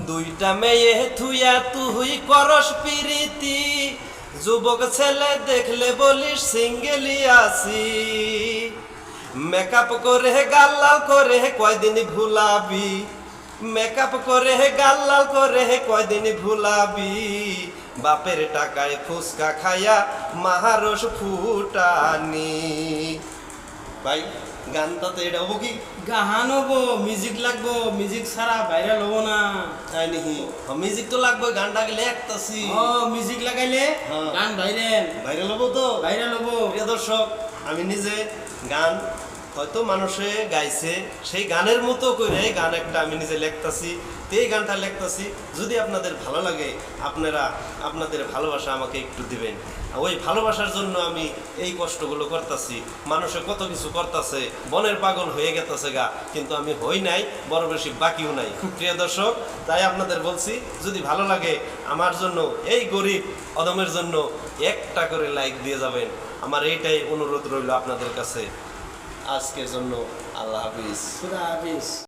দুইটা মেয়ে থুয়া তুই করস পিরিতি, যুবক ছেলে দেখলে বলিস সিঙ্গেলি আছি। মেকআপ করে গাল লাল করে কয়দিন ভুলাবি, মেকআপ করে গাল লাল করে কয়দিন ভুলাবি। বাপের টাকায় ফুচকা খাইয়া মাহারস ফুটানি। ভাই গানটা তো এটা হবো কি? গান হবো, মিউজিক লাগবো, মিউজিক ছাড়া ভাইরাল হবো না। তাই নাকি? মিউজিক তো লাগবে, গানটা গেলে একটাছি। ও মিউজিক লাগাইলে হ্যাঁ। গান ভাইরাল ভাইরাল হবো তো। ভাইরাল হবো। প্রিয় দর্শক, আমি নিজে গান হয়তো মানুষে গাইছে, সেই গানের মতো করে গান একটা আমি নিজে লিখতাছি। তো এই গানটা লিখতাছি, যদি আপনাদের ভালো লাগে আপনারা আপনাদের ভালোবাসা আমাকে একটু দিবেন। ওই ভালোবাসার জন্য আমি এই কষ্টগুলো করতেছি। মানুষে কত কিছু করতেছে, বনের পাগল হয়ে গেতেছে গা, কিন্তু আমি হই নাই, বড় বেশি বাকিও নাই। প্রিয় দর্শক, তাই আপনাদের বলছি, যদি ভালো লাগে আমার জন্য, এই গরিব অদমের জন্য একটা করে লাইক দিয়ে যাবেন। আমার এইটাই অনুরোধ রইল আপনাদের কাছে। আজকের জন্য আল্লাহ হাফিজ। খুদা হাফিজ।